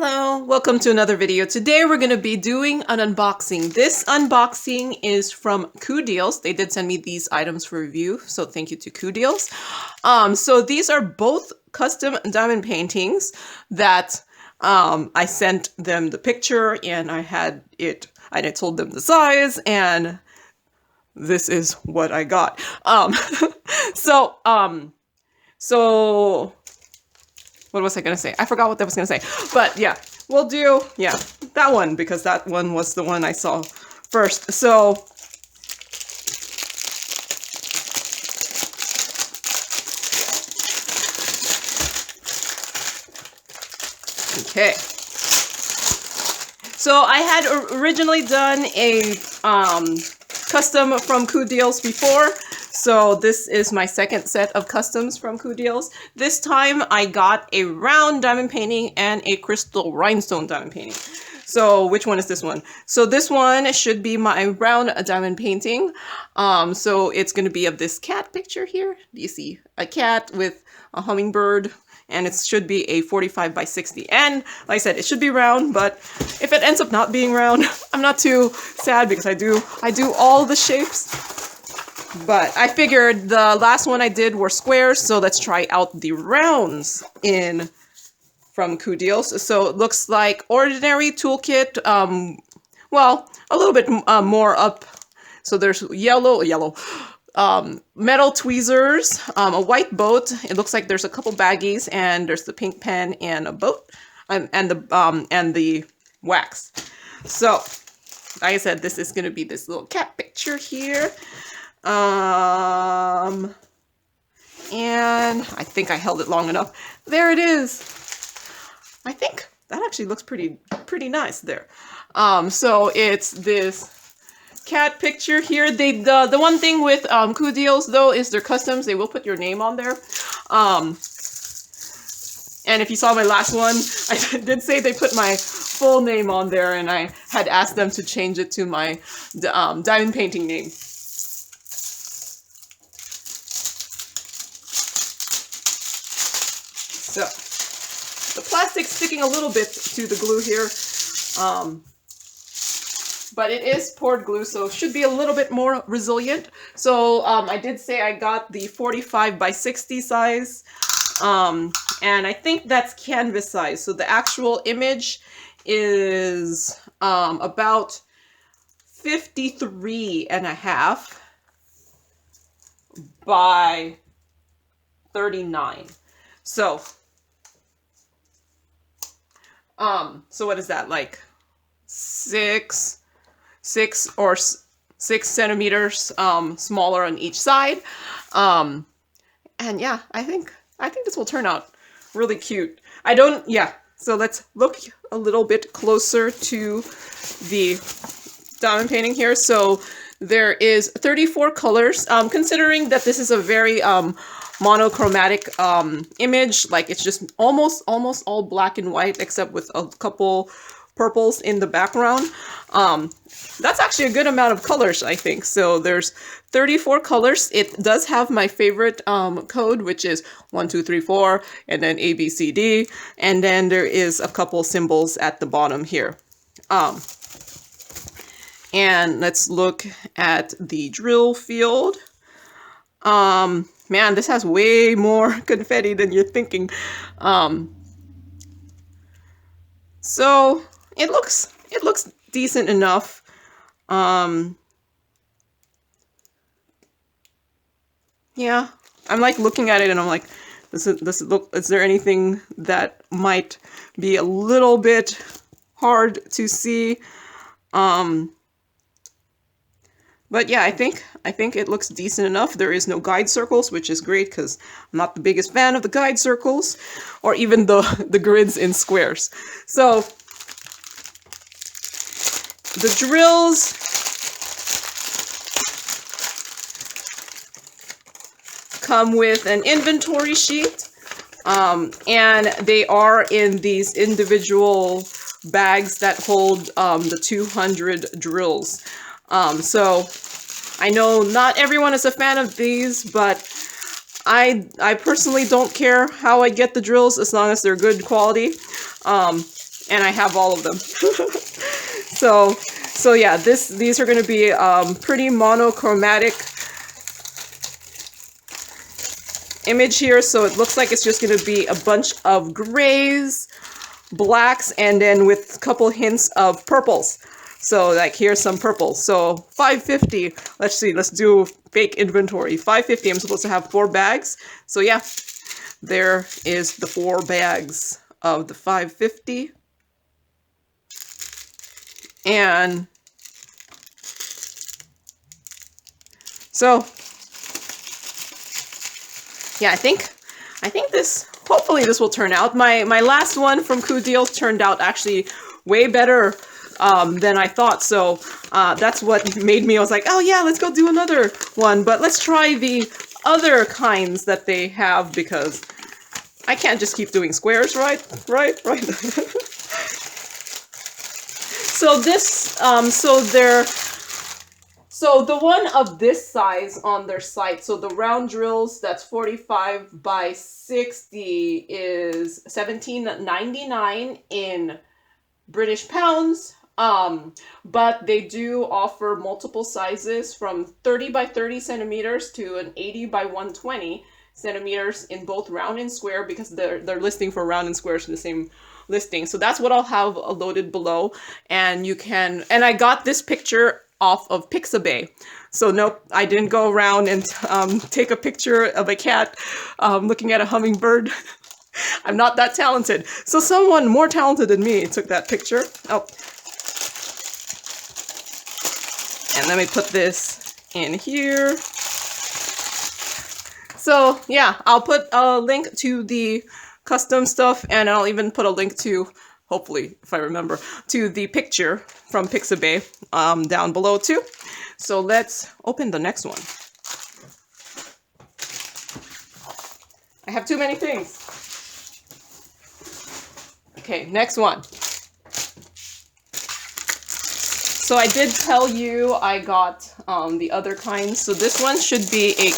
Hello, welcome to another video. Today we're going to be doing an unboxing. This unboxing is from Coodeals. They did send me these items for review, so thank you to Coodeals. So these are both custom diamond paintings that I sent them the picture and I told them the size, and this is what I got. So what was I going to say? I forgot what I was going to say. But yeah, we'll do, that one, because that one was the one I saw first. So, okay. So I had originally done a custom from Coodeals before. So this is my second set of customs from Coodeals. This time I got a round diamond painting and a crystal rhinestone diamond painting. So which one is this one? So this one should be my round diamond painting. So it's going to be of this cat picture here. Do you see a cat with a hummingbird? And it should be a 45 by 60. And like I said, it should be round, but if it ends up not being round, I'm not too sad because I do all the shapes. But I figured the last one I did were squares, so let's try out the rounds from Coodeals. So it looks like ordinary toolkit, well, a little bit more up. So there's yellow, metal tweezers, a white boat. It looks like there's a couple baggies, and there's the pink pen and a boat, and the wax. So, like I said, this is gonna be this little cat picture here. And I think I held it long enough. There it is. I think that actually looks pretty nice there. So it's this cat picture here. The one thing with Coodeals though is their customs. They will put your name on there. And if you saw my last one, I did say they put my full name on there, and I had asked them to change it to my diamond painting name. So, the plastic's sticking a little bit to the glue here, but it is poured glue, so it should be a little bit more resilient. So, I did say I got the 45 by 60 size, and I think that's canvas size. So the actual image is about 53.5 by 39. So what is that, like 6 centimeters smaller on each side, and yeah, I think this will turn out really cute. So let's look a little bit closer to the diamond painting here. So there is 34 colors, considering that this is a very monochromatic image, like it's just almost all black and white except with a couple purples in the background. That's actually a good amount of colors, I think. So there's 34 colors. It does have my favorite code, which is 1 2 3 4 and then A B C D, and then there is a couple symbols at the bottom here. And let's look at the drill field. Man, this has way more confetti than you're thinking. So it looks decent enough. Yeah, I'm like looking at it and I'm like, is there anything that might be a little bit hard to see? But yeah, I think it looks decent enough. There is no guide circles, which is great because I'm not the biggest fan of the guide circles or even the grids in squares. So the drills come with an inventory sheet, and they are in these individual bags that hold the 200 drills. So I know not everyone is a fan of these, but I personally don't care how I get the drills as long as they're good quality. and I have all of them. So yeah, these are going to be pretty monochromatic image here. So it looks like it's just going to be a bunch of grays, blacks, and then with a couple hints of purples. So like here's some purples. So 550. Let's see. Let's do fake inventory. 550. I'm supposed to have 4 bags. So yeah, there is the 4 bags of the 550. And so yeah, I think this, hopefully this will turn out. My last one from Coodeals turned out actually way better than I thought. So that's what made me, I was like, oh yeah, let's go do another one. But let's try the other kinds that they have, because I can't just keep doing squares, right? So this, so the one of this size on their site, so the round drills, that's 45 by 60 is $17.99 in British pounds. But they do offer multiple sizes from 30 by 30 centimeters to an 80 by 120 centimeters in both round and square, because they're listing for round and squares in the same listing. So that's what I'll have loaded below, and you can, and I got this picture off of Pixabay. So nope, I didn't go around and take a picture of a cat looking at a hummingbird. I'm not that talented. So someone more talented than me took that picture. Oh. And let me put this in here. So yeah, I'll put a link to the custom stuff, and I'll even put a link to, hopefully, if I remember, to the picture from Pixabay down below too. So let's open the next one. I have too many things. Okay, next one. So I did tell you I got the other kind. So this one should be a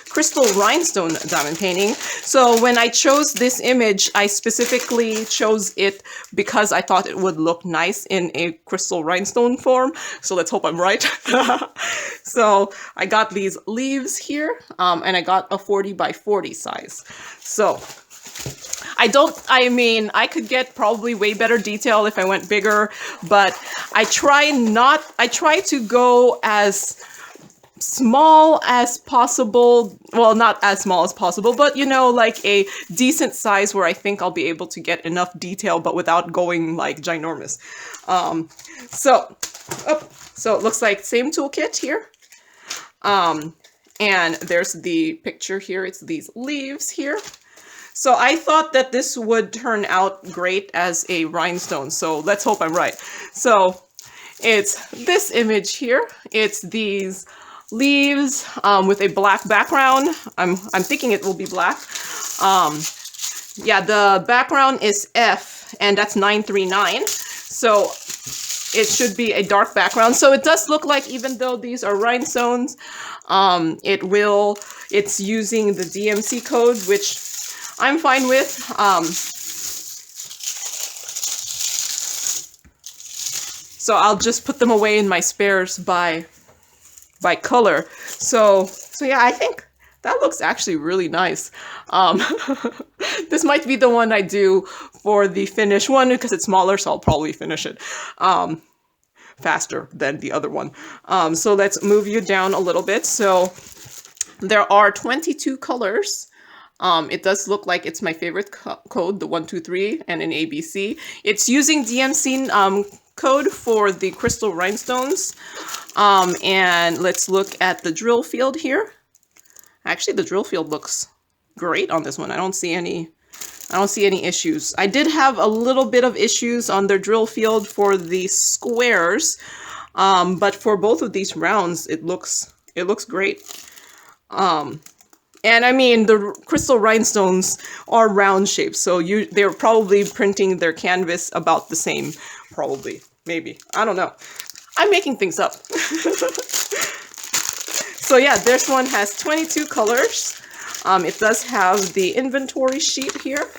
crystal rhinestone diamond painting. So when I chose this image, I specifically chose it because I thought it would look nice in a crystal rhinestone form. So let's hope I'm right. So I got these leaves here, and I got a 40 by 40 size. So I could get probably way better detail if I went bigger, but I try to go as small as possible. Well, not as small as possible, but you know, like a decent size where I think I'll be able to get enough detail, but without going like ginormous. So it looks like same toolkit here. And there's the picture here. It's these leaves here. So I thought that this would turn out great as a rhinestone. So let's hope I'm right. So it's this image here. It's these leaves with a black background. I'm thinking it will be black. Yeah, the background is F, and that's 939. So it should be a dark background. So it does look like, even though these are rhinestones, it's using the DMC code, which I'm fine with. So I'll just put them away in my spares by color. So yeah, I think that looks actually really nice. This might be the one I do for the finish one, because it's smaller, so I'll probably finish it faster than the other one. So let's move you down a little bit. So there are 22 colors. It does look like it's my favorite code, the 123 and an ABC. It's using DMC code for the crystal rhinestones. And let's look at the drill field here. Actually, the drill field looks great on this one. I don't see any issues. I did have a little bit of issues on their drill field for the squares, but for both of these rounds, it looks great. And I mean, the crystal rhinestones are round shapes, so they're probably printing their canvas about the same, probably, maybe. I don't know. I'm making things up. So yeah, this one has 22 colors. It does have the inventory sheet here.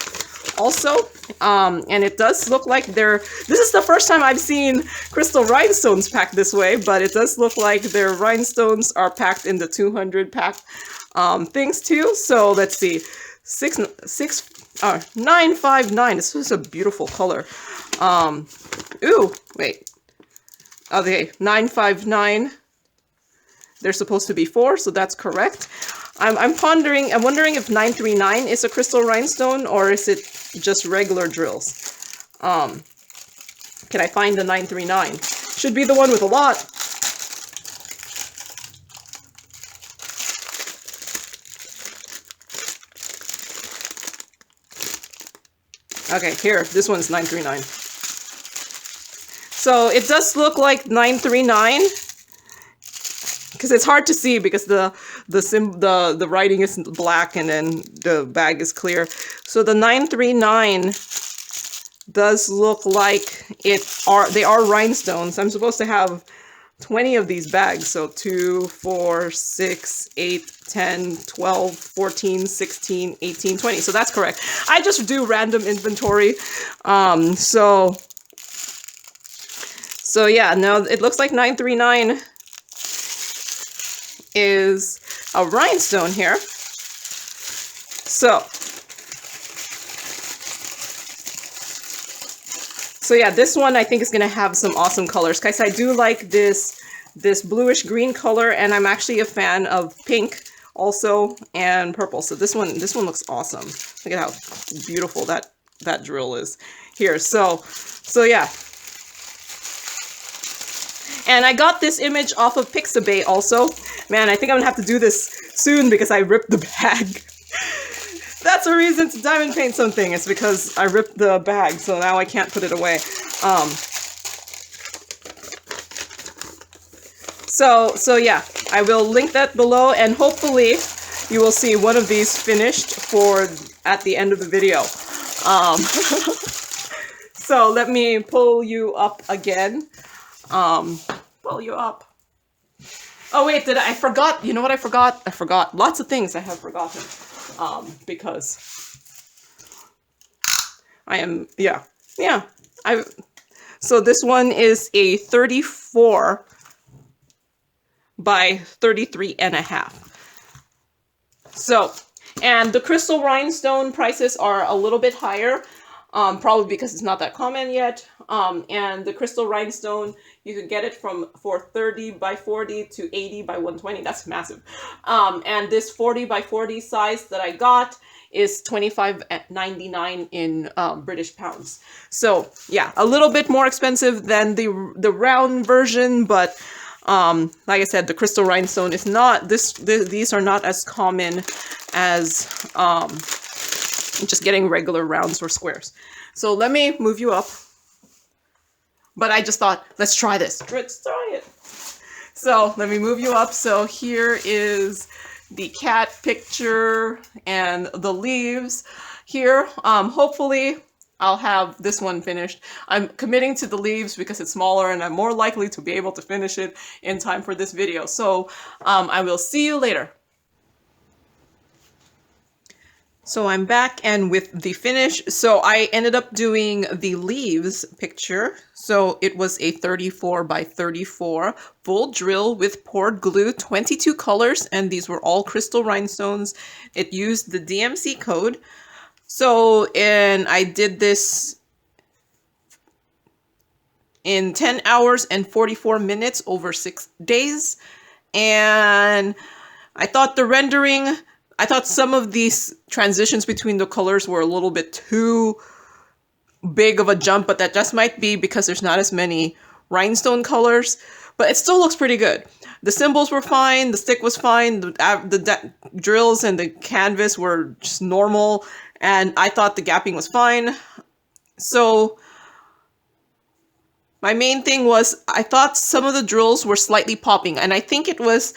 also. And it does look like this is the first time I've seen crystal rhinestones packed this way, but it does look like their rhinestones are packed in the 200 pack things too. So let's see, 959. This is a beautiful color. Ooh, wait. Okay, 959. They're supposed to be 4, so that's correct. I'm wondering if 939 is a crystal rhinestone, or is it just regular drills? Can I find the 939? Should be the one with a lot. Okay, here, this one's 939. So it does look like 939. Because it's hard to see because the writing is black and then the bag is clear. So the 939 does look like they are rhinestones. I'm supposed to have 20 of these bags. So 2, 4, 6, 8, 10, 12, 14, 16, 18, 20. So that's correct. I just do random inventory. So yeah, now it looks like 939 is a rhinestone here. So yeah, this one I think is gonna have some awesome colors. Guys, I do like this bluish green color, and I'm actually a fan of pink also and purple. So this one looks awesome. Look at how beautiful that drill is here. So yeah. And I got this image off of Pixabay also. Man, I think I'm gonna have to do this soon because I ripped the bag. That's a reason to diamond paint something. It's because I ripped the bag, so now I can't put it away. So yeah, I will link that below, and hopefully you will see one of these finished at the end of the video. So let me pull you up again. Pull you up. Oh wait, I forgot. You know what I forgot? I forgot lots of things I have forgotten. Because I am, yeah. So this one is a 34 by 33.5. So, and the crystal rhinestone prices are a little bit higher. Probably because it's not that common yet. And the crystal rhinestone, you can get it for 30 by 40 to 80 by 120. That's massive. And this 40 by 40 size that I got is $25.99 in British pounds. So yeah, a little bit more expensive than the round version, but like I said, the crystal rhinestone is not these are not as common as just getting regular rounds or squares. So let me move you up. But I just thought, let's try this. Let's try it. So let me move you up. So here is the cat picture and the leaves here. Hopefully I'll have this one finished. I'm committing to the leaves because it's smaller and I'm more likely to be able to finish it in time for this video. So I will see you later. So I'm back and with the finish. So I ended up doing the leaves picture. So it was a 34 by 34 full drill with poured glue, 22 colors, and these were all crystal rhinestones. It used the DMC code. So, and I did this in 10 hours and 44 minutes over 6 days. And I thought some of these transitions between the colors were a little bit too big of a jump, but that just might be because there's not as many rhinestone colors, but it still looks pretty good. The symbols were fine, the stick was fine, the drills and the canvas were just normal, and I thought the gapping was fine. So my main thing was I thought some of the drills were slightly popping, and I think it was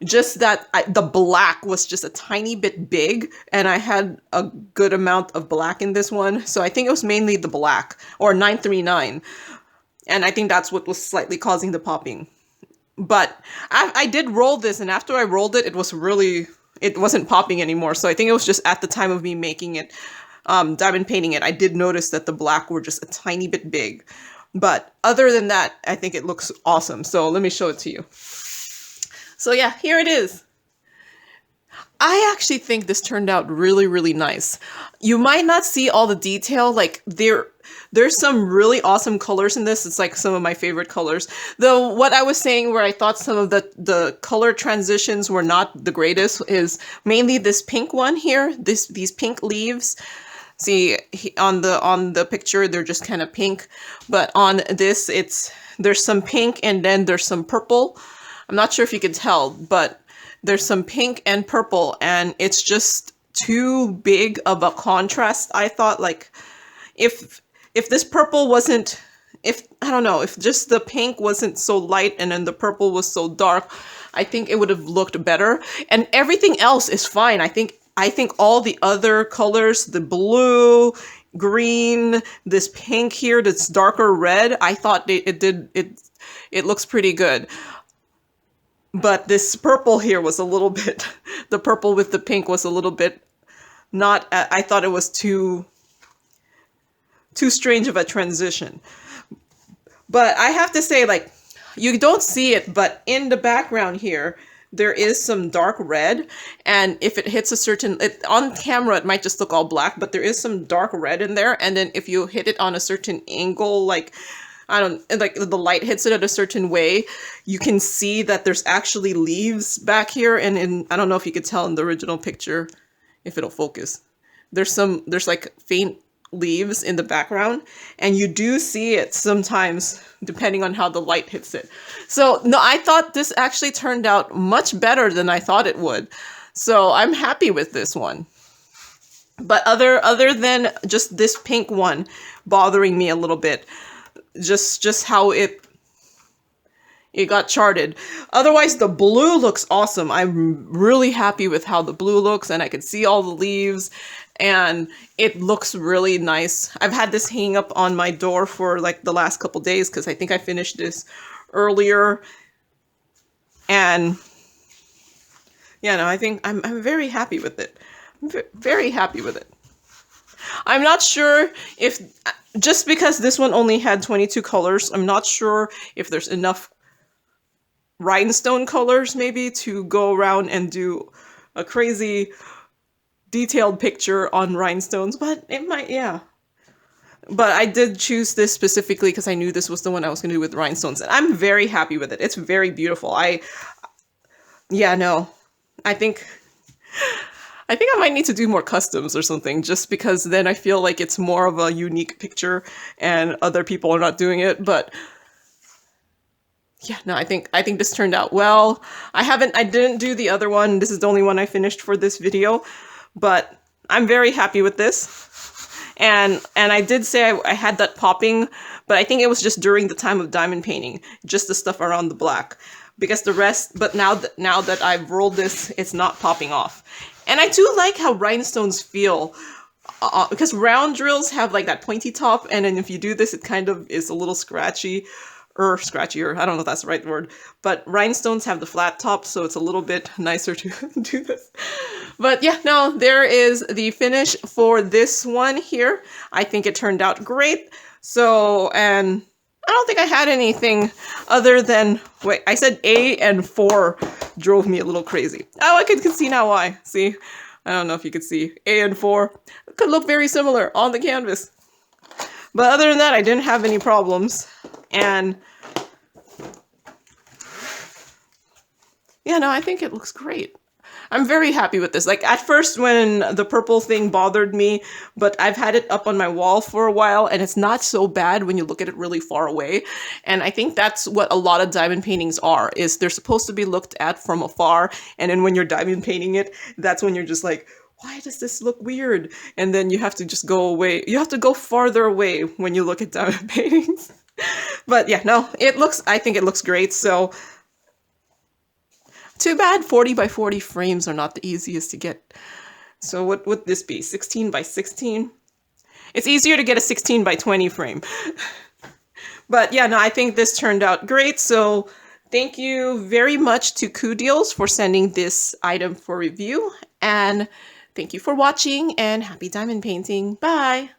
just that the black was just a tiny bit big, and I had a good amount of black in this one. So I think it was mainly the black, or 939. And I think that's what was slightly causing the popping. But I did roll this, and after I rolled it, it wasn't popping anymore. So I think it was just at the time of me making it. diamond painting it, I did notice that the black were just a tiny bit big. But other than that, I think it looks awesome. So let me show it to you. So yeah, here it is. I actually think this turned out really, really nice. You might not see all the detail, like there's some really awesome colors in this. It's like some of my favorite colors. Though what I was saying where I thought some of the color transitions were not the greatest is mainly this pink one here, these pink leaves. See, on the picture, they're just kind of pink, but on this, there's some pink and then there's some purple. I'm not sure if you can tell, but there's some pink and purple, and it's just too big of a contrast. I thought, like, if this purple wasn't, I don't know, if just the pink wasn't so light and then the purple was so dark, I think it would have looked better. And everything else is fine. I think all the other colors, the blue, green, this pink here, this darker red, I thought it looks pretty good. But this purple here was a little bit, the purple with the pink was a little bit not, I thought it was too strange of a transition. But I have to say, like, you don't see it, but in the background here, there is some dark red, and if it hits a certain, on camera it might just look all black, but there is some dark red in there, and then if you hit it on a certain angle, like, like the light hits it at a certain way, you can see that there's actually leaves back here, and I don't know if you could tell in the original picture, if it'll focus. There's like faint leaves in the background, and you do see it sometimes depending on how the light hits it. So no, I thought this actually turned out much better than I thought it would. So I'm happy with this one. But other than just this pink one bothering me a little bit, just how it got charted. Otherwise, the blue looks awesome. I'm really happy with how the blue looks, and I can see all the leaves, and it looks really nice. I've had this hang up on my door for like the last couple days because I think I finished this earlier. And yeah, no, I think I'm very happy with it. I'm very happy with it. I'm not sure if, just because this one only had 22 colors, I'm not sure if there's enough rhinestone colors maybe to go around and do a crazy detailed picture on rhinestones, but it might, yeah. But I did choose this specifically because I knew this was the one I was going to do with rhinestones, and I'm very happy with it. It's very beautiful. Yeah, no, I think I might need to do more customs or something, just because then I feel like it's more of a unique picture and other people are not doing it. But yeah, no, I think this turned out well. I didn't do the other one. This is the only one I finished for this video, but I'm very happy with this. And I did say I had that popping, but I think it was just during the time of diamond painting, just the stuff around the black, because the rest, but now that I've rolled this, it's not popping off. And I do like how rhinestones feel, because round drills have like that pointy top, and then if you do this, it kind of is a little scratchier, I don't know if that's the right word, but rhinestones have the flat top, so it's a little bit nicer to do this. But yeah, no, there is the finish for this one here. I think it turned out great. So, and I don't think I had anything other than, wait, I said A and 4 drove me a little crazy. Oh, I can see now why. See? I don't know if you could see. A and 4 could look very similar on the canvas. But other than that, I didn't have any problems. And yeah, no, I think it looks great. I'm very happy with this. Like, at first when the purple thing bothered me, but I've had it up on my wall for a while, and it's not so bad when you look at it really far away. And I think that's what a lot of diamond paintings are, is they're supposed to be looked at from afar, and then when you're diamond painting it, that's when you're just like, why does this look weird? And then you have to just go away. You have to go farther away when you look at diamond paintings. But yeah, no, I think it looks great. So too bad 40 by 40 frames are not the easiest to get. So what would this be? 16 by 16? It's easier to get a 16 by 20 frame. But yeah, no, I think this turned out great. So thank you very much to Coodeals for sending this item for review. And Thank you for watching and happy diamond painting. Bye!